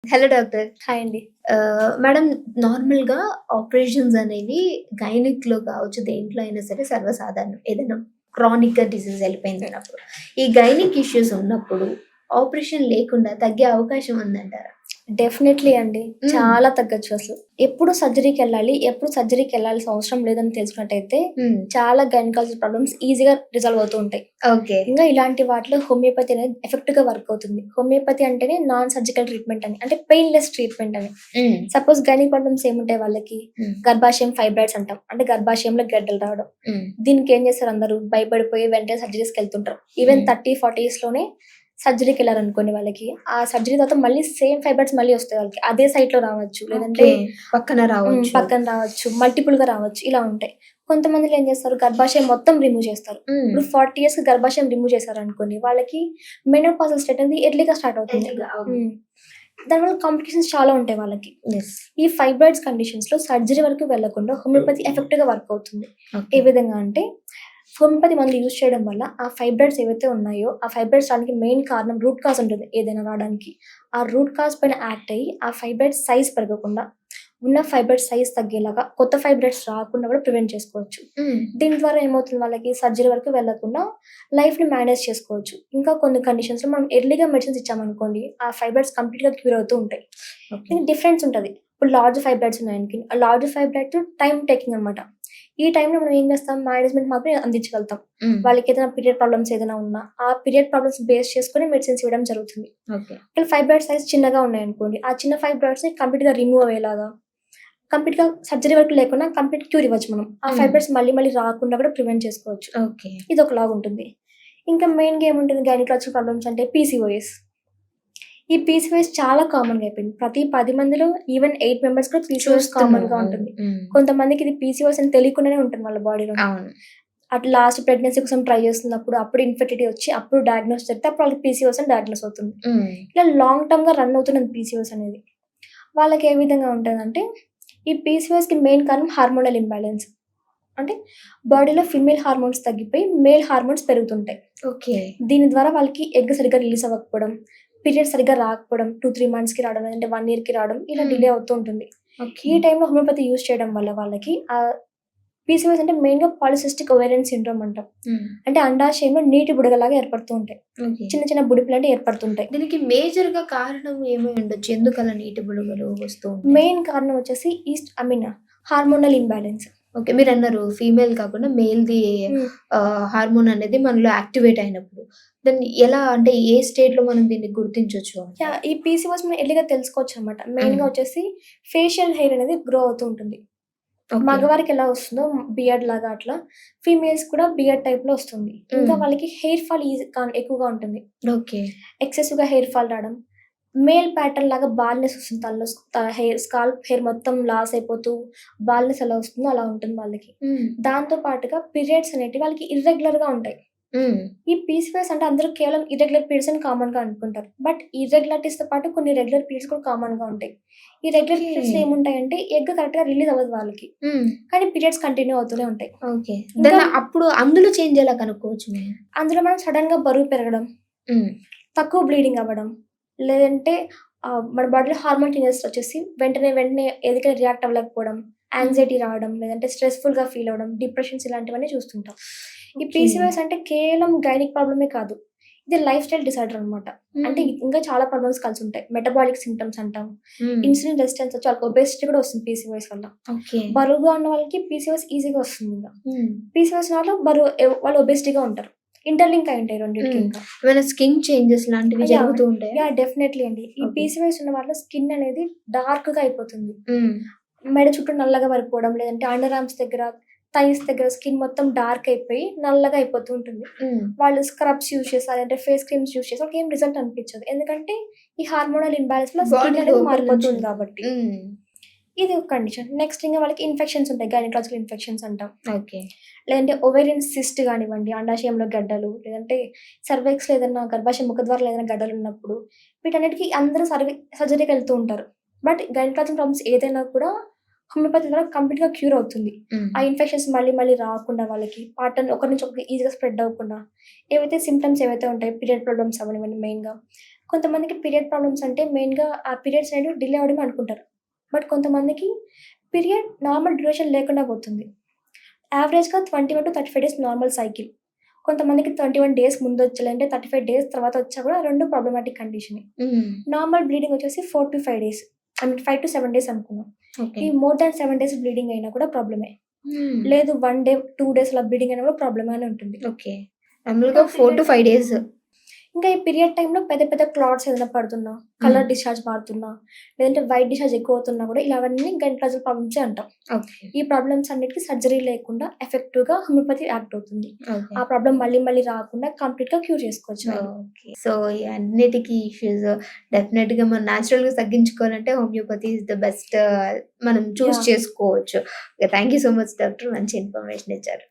Hello doctor. Hi అండి. Madam, నార్మల్‌గా operations అనేవి గైనిక్‌లో కావచ్చు, దేంట్లో అయినా సరే సర్వసాధారణం. ఏదైనా క్రానిక్‌గా డిసీజ్ ఎళ్ళిపోయిందన్నప్పుడు. ఈ గైనిక్ ఇష్యూస్ ఉన్నప్పుడు ఆపరేషన్ లేకుండా తగ్గే అవకాశం ఉందంటారా? డెఫినెట్‌లీ అండి. హ్మ్. చాలా తగ్గొచ్చు అసలు. ఎప్పుడు సర్జరీకెళ్ళాలి, ఎప్పుడు సర్జరీకెళ్ళాల్సిన అవసరం లేదని తెలిసినట్టయితే హ్మ్. చాలా గైనకాలజీ ప్రాబ్లమ్స్ ఈజీగా రిజాల్వ్ అవుతూ ఉంటాయి. ఓకే. ఇంగా ఇలాంటి వాటిలో హోమియోపతి అనేది ఎఫెక్టివ్‌గా వర్క్ అవుతుంది. హోమియోపతి అంటేనే నాన్ సర్జికల్ ట్రీట్మెంట్ అని. అంటే పెయిన్‌లెస్ ట్రీట్మెంట్ అని. హ్మ్. సపోజ్ గైనిక్ ప్రాబ్లమ్స్ ఏముంటాయి వాళ్ళకి? హ్మ్. గర్భాశయం ఫైబ్రాయిడ్స్ అంటాం. అంటే గర్భాశయంలో గడ్డలు రావడం. హ్మ్. దీనికి ఏం చేస్తారు అందరూ భయపడిపోయి వెంటనే సర్జరీస్‌కెళ్తుంటారు. ఈవెన్ 30, 40 ఇయర్స్‌లోనే సర్జరీకెళ్లారనుకోండి వాళ్ళకి. ఆ సర్జరీ తర్వాత మళ్ళీ సేమ్ ఫైబర్స్ మళ్ళీ వస్తాయి వాళ్ళకి. అదే సైట్‌లో రావచ్చు. లేదంటే ఓకే. పక్కన రావచ్చు. పక్కన రావచ్చు. మల్టిపుల్‌గా రావచ్చు. ఇలా ఉంటాయి. కొంతమందిలో ఏం చేస్తారు గర్భాశయం మొత్తం రిమూవ్ చేస్తారు. హ్మ్. ఇప్పుడు 40 ఇయర్స్‌కి గర్భాశయం రిమూవ్ చేశారనుకోండి. వాళ్ళకి మెనోపాజల్ స్టేట్ అనేది ఎర్లీగా స్టార్ట్ అవుతుంది. ఎర్లీగా. హ్మ్. దానివల్ల కాంప్లికేషన్స్ చాలా ఉంటాయి వాళ్ళకి. యెస్. ఈ ఫైబ్రాయిడ్స్ కండిషన్స్‌లో సర్జరీ వరకు వెళ్ళకుండా హోమియోపతి ఎఫెక్టివ్‌గా వర్క్ అవుతుంది. ఓకే. ఏ విధంగా అంటే హోమియోపతి మందులు యూజ్ చేయడం వల్ల ఆ ఫైబ్రాయిడ్స్ ఏవైతే ఉన్నాయో, ఆ ఫైబ్రాయిడ్స్ రావడానికి మెయిన్ కారణం రూట్ కాజ్ ఉంటుంది ఏదైనా రావడానికి. ఆ రూట్ కాజ్ పైన యాక్ట్ అయ్యి ఆ ఫైబ్రాయిడ్స్ సైజ్ పెరగకుండా, ఉన్న ఫైబ్రాయిడ్స్ సైజ్ తగ్గేలాగా కొత్త ఫైబ్రాయిడ్స్ రాకుండా కూడా ప్రివెంట్ చేసుకోవచ్చు. హ్మ్. దీని ద్వారా ఏమవుతుంది వాళ్ళకి సర్జరీ వరకు వెళ్ళకుండా లైఫ్‌ని మేనేజ్ చేసుకోవచ్చు. ఇంకా కొన్ని కండిషన్స్‌లో మనం ఎర్లీగా మెడిసిన్స్ ఇచ్చామనుకోండి, ఆ ఫైబ్రాయిడ్స్ కంప్లీట్‌గా క్యూర్ అవుతూ ఉంటాయి. ఓకే. దీనికి డిఫరెన్స్ ఉంటది. ఇప్పుడు లార్జ్ ఫైబ్రాయిడ్స్ ఉన్నాయనుకోండి, ఆ లార్జ్ ఫైబ్రాయిడ్స్ టైమ్ టేకింగ్ అనమాట. ఈ టైంలో మనం ఏం చేస్తాం మేనేజ్‌మెంట్ మాత్రమే అందించగలుగుతాం. హ్మ్. వాళ్ళకేదైనా పీరియడ్ ప్రాబ్లమ్స్ ఏదైనా ఉన్నా, ఆ పీరియడ్ ప్రాబ్లమ్స్ బేస్ చేసుకొని మెడిసిన్స్ ఇవ్వడం జరుగుతుంది. ఓకే. ఒకవేళ ఫైబ్రాయిడ్ సైజ్ చిన్నగా ఉన్నాయనుకోండి, ఆ చిన్న ఫైబ్రాయిడ్స్‌ని కంప్లీట్‌గా రిమూవ్ అయ్యేలాగా, కంప్లీట్‌గా సర్జరీ వరకు లేకుండా కంప్లీట్ క్యూర్ ఇవ్వచ్చు మనం. ఆ హ్మ్. ఫైబ్రాయిడ్స్ మళ్ళీ మళ్ళీ రాకుండా కూడా ప్రివెంట్ చేసుకోవచ్చు. ఓకే. ఇదొకలాగుంటుంది. ఇంకా మెయిన్‌గా ఏముంటుంది గైనకాలజికల్ ప్రాబ్లమ్స్ అంటే పీసీఓఎస్. ఈ పీసీఓఎస్ చాలా కామన్‌గా అయిపోయింది. ప్రతి 10 మందిలో ఈవెన్ 8 మెంబర్స్ కూడా పీసీఓఎస్ చూస్తున్నాం. కామన్‌గా అవును. ఉంటుంది. హ్మ్. కొంతమందికి ఇది పీసీఓఎస్ అని తెలియకుండానే ఉంటుంది వాళ్ళ బాడీలో. అవును. అటు లాస్ట్ ప్రెగ్నెన్సీ కోసం ట్రై చేస్తున్నప్పుడు, అప్పుడు ఇన్ఫెర్టిలిటీ వచ్చి, అప్పుడు డయాగ్నోస్ చేస్తే అప్పుడు వాళ్ళకి పీసీఓఎస్ అని డయాగ్నోస్ అవుతుంది. హ్మ్. ఇలా లాంగ్ టర్మ్‌గా రన్ అవుతున్నది పీసీఓఎస్ అనేది. వాళ్ళకి ఏ విధంగా ఉంటదంటే, ఈ పీసీఓఎస్‌కి మెయిన్ కారణం హార్మోనల్ ఇంబాలెన్స్. అంటే బాడీలో ఫీమేల్ హార్మోన్స్ తగ్గిపోయి, మేల్ హార్మోన్స్ పెరుగుతుంటాయి. ఓకే. దీని ద్వారా వాళ్ళకి ఎగ్ సరిగ్గా రిలీజ్ అవ్వకపోవడం, పీరియడ్స్ సరిగ్గా రాకపోవడం, 2, 3 మంత్స్‌కి రావడం, లేదంటే 1 ఇయర్‌కి రావడం ఇలా హ్మ్. డిలే అవుతూ ఉంటుంది. ఓకే. ఈ టైంలో హోమియోపతి యూజ్ చేయడం వల్ల వాళ్ళకి పీసీఓఎస్ అంటే మెయిన్‌గా పాలిసిస్టిక్ ఓవేరియన్ సిండ్రోమ్ అంటాం. హ్మ్. అంటే అండాశయంలో నీటి బుడగలాగా ఏర్పడుతూ ఉంటాయి. ఓకే. చిన్న చిన్న బుడిపెలంటే ఏర్పడుతుంటాయి. దీనికి మేజర్‌గా కారణం ఏమై ఉండొచ్చు? ఎందుకలా నీటి బుడగలు వస్తూ ఉంటాయి? మెయిన్ కారణం వచ్చేసి హార్మోనల్ ఇంబాలెన్స్. ఓకే. మీరన్నారు ఫీమేల్ కాకుండా మేల్‌ది హ్మ్. హార్మోన్ అనేది మనలో యాక్టివేట్ అయినప్పుడు. దాన్ని ఎలా, అంటే ఏ స్టేట్‌లో మనం దీన్ని గుర్తించొచ్చు అంటారు? ఈ పీసీఓఎస్ మనం ఎర్లీగా తెలుసుకోవచ్చనమాట. హ్మ్. మెయిన్‌గా వచ్చేసి ఫేషియల్ హెయిర్ అనేది గ్రో అవుతూ ఉంటుంది. ఓకే. మగవారికి ఎలా వస్తుందో బియర్డ్ లాగా అట్లా, ఫీమేల్స్ కూడా బియర్డ్ టైప్‌లో వస్తుంది. ఇంకా హ్మ్. వాళ్ళకి హెయిర్ ఫాల్ ఎక్కువగా ఉంటుంది. ఓకే. ఎక్సెసివ్‌గా హెయిర్ ఫాల్ రావడం. మేల్ ప్యాటర్న్ లాగా బాల్‌నెస్ వస్తుంది తలలో. స్కాల్ప్ హెయిర్ మొత్తం లాస్ అయిపోతూ బాల్‌నెస్ ఎలా వస్తుందో అలా ఉంటుంది వాళ్ళకి. హ్మ్. దాంతో పాటుగా పీరియడ్స్ అనేటివి వాళ్ళకి ఇర్రెగ్యులర్‌గా ఉంటాయి. హ్మ్. ఈ పీసీఓఎస్ అంటే అందరూ కేవలం ఇర్రెగ్యులర్ పీరియడ్స్ అని కామన్‌గా అనుకుంటారు. బట్ ఇర్రెగ్యులారిటీస్‌తో పాటు కొన్ని రెగ్యులర్ పీరియడ్స్ కూడా కామన్‌గా ఉంటాయి. ఈ రెగ్యులర్ ఓకే. పీరియడ్స్‌లో ఏముంటాయంటే ఎగ్ కరెక్ట్‌గా రిలీజ్ అవ్వదు వాళ్ళకి. హ్మ్. కానీ పీరియడ్స్ కంటిన్యూ అవుతూనే ఉంటాయి. ఓకే. ఇంకా అప్పుడు అందులో చేంజ్ ఎలా కనుక్కోవచ్చు మేము? అందులో మనం సడెన్‌గా బరువు పెరగడం, హ్మ్. తక్కువ బ్లీడింగ్ అవ్వడం, లేదంటే మన బాడీలో హార్మోన్ చేంజెస్ వచ్చేసి వెంటనే వెంటనే ఏదికైనా రియాక్ట్ అవ్వలేకపోవడం, యాంగ్జైటీ రావడం, లేదంటే స్ట్రెస్‌ఫుల్‌గా ఫీల్ అవ్వడం, డిప్రెషన్స్ ఇలాంటివన్నీ చూస్తుంటాం. ఈ ఓకే. పీసీఓఎస్ అంటే కేవలం గైనిక్ ప్రాబ్లమే కాదు. ఇది లైఫ్ స్టైల్ డిసార్డర్ అనమాట. అంటే హ్మ్. ఇంకా చాలా ప్రాబ్లమ్స్ కలిసుంటాయి. మెటబాలిక్ సింప్టమ్స్ అంటాం. హ్మ్. ఇన్సులిన్ రెసిస్టెన్స్ వచ్చి వాళ్ళకి ఒబేసిటీ కూడా వస్తుంది పీసీఓఎస్ వల్ల. ఓకే. బరువుగా ఉన్న వాళ్ళకి పీసీఓఎస్ ఈజీగా వస్తుందింక. హ్మ్. పీసీఓఎస్ వల్ల వాళ్ళు ఒబేసిటీగా ఉంటారు. ఇంటర్‌లింక్ అయి ఉంటాయి రెండిటికి హ్మ్. ఇంకా. ఏమైనా స్కిన్ చేంజెస్ లాంటివి జరుగుతూ ఉంటాయా? డెఫినైట్‌లీ అండి. ఈ ఓకే. పీసీఓఎస్ ఉన్న వాళ్ళ స్కిన్ అనేది డార్క్‌గా అయిపోతుంది. హ్మ్. మెడ చుట్టూ నల్లగా పడిపోవడం, లేదంటే అండర్ ఆర్మ్స్ దగ్గర, థైస్ దగ్గర స్కిన్ మొత్తం డార్క్ అయిపోయి నల్లగా అయిపోతూ ఉంటుంది. హ్మ్. వాళ్ళు స్క్రబ్స్ యూజ్ చేస్తారు, అంటే ఫేస్ క్రీమ్స్ యూజ్ చేసి వాళ్ళకేం రిజల్ట్ అనిపించదు. ఎందుకంటే ఈ హార్మోనల్ ఇంబాలెన్స్‌లో స్కిన్ బాడీ అనేది లోపల మారిపోతుంది నుంచి. కాబట్టి. హ్మ్. ఇది ఒక కండిషన్. నెక్స్ట్ ఇంగ వాళ్ళకి ఇన్ఫెక్షన్స్ ఉంటాయి. గైనకాలజికల్ ఇన్ఫెక్షన్స్ అంటాం. ఓకే. లేదంటే ఓవేరియన్ సిస్ట్ గానివ్వండి, అండాశయంలో గడ్డలు, లేదంటే సర్వెక్స్‌లో ఏదన్నా గర్భాశయ ముఖద్వారంలో ఏదైనా గడ్డలున్నప్పుడు, వీటన్నిటికి అందరూ సర్జరీకెళ్తూ ఉంటారు. బట్ గైనకాలజికల్ ప్రాబ్లమ్స్ ఏదైనా కూడా హోమియోపతి ద్వారా కంప్లీట్‌గా క్యూర్ అవుతుంది. హ్మ్. ఆ ఇన్ఫెక్షన్స్ మళ్ళీ మళ్ళీ రాకుండా వాళ్ళకి పార్టన్ ఒకరి నుంచి ఒకరికి ఈజీగా స్ప్రెడ్ అవ్వకుండా, ఏవైతే సింప్టమ్స్ ఏవైతే ఉంటాయో పీరియడ్ ప్రాబ్లమ్స్ అవ్వనివ్వండి మెయిన్‌గా, కొంతమందికి పీరియడ్ ప్రాబ్లమ్స్ అంటే మెయిన్‌గా ఆ పీరియడ్స్ అనేవి డిలే అవ్వడం అనుకుంటారు. బట్ కొంతమందికి పీరియడ్ నార్మల్ డ్యూరేషన్ లేకుండా పోతుంది. యావరేజ్‌గా 21-35 డేస్ నార్మల్ సైకిల్. కొంతమందికి 21 డేస్ ముందొచ్చి లేదంటే 35 డేస్ తర్వాత వచ్చా కూడా 2 ప్రాబ్లమాటిక్ కండిషనే. హ్మ్. నార్మల్ బ్లీడింగ్ వచ్చేసి 4-5 డేస్. ఐ మీన్ 5-7 డేస్ అనుకుందాం. ఓకే. ఈ మోర్ దాన్ 7 డేస్ బ్లీడింగ్ అయినా కూడా ప్రాబ్లమే. హ్మ్. లేదు 1 డే, 2 డేస్ అలా బ్లీడింగ్ అయినా కూడా ప్రాబ్లమ్‌గానే ఉంటుంది. ఓకే. మామూలుగా 4-5 డేస్. ఇంకా ఈ పీరియడ్ టైమ్‌లో పెద్ద పెద్ద క్లాట్స్ ఏదైనా పడుతున్నా, కలర్ డిశ్చార్జ్ మారుతున్నా, లేదంటే వైట్ డిశ్చార్జ్ ఎక్కువవుతున్నా కూడా ఇలావన్నీ గైనకాలజికల్ ప్రాబ్లమ్సే అంటాం. ఓకే. ఈ ప్రాబ్లమ్స్ అన్నిటికి సర్జరీ లేకుండా ఎఫెక్టివ్‌గా హోమియోపతి యాక్ట్ అవుతుంది. ఓకే. ఆ ప్రాబ్లమ్ మళ్ళీ మళ్ళీ రాకుండా కంప్లీట్‌గా క్యూర్ చేసుకోవచ్చు వాళ్ళు. ఓకే. సో, ఈ అన్నిటికి ఇష్యూస్ డెఫినిట్‌గా మనం నేచురల్‌గా తగ్గించుకోవాలంటే హోమియోపతి ఈస్ ద బెస్ట్ మనం చూజ్ యాహ్! చేసుకోవచ్చు. Thank you so much doctor. మంచి ఇన్ఫర్మేషన్ ఇచ్చారు.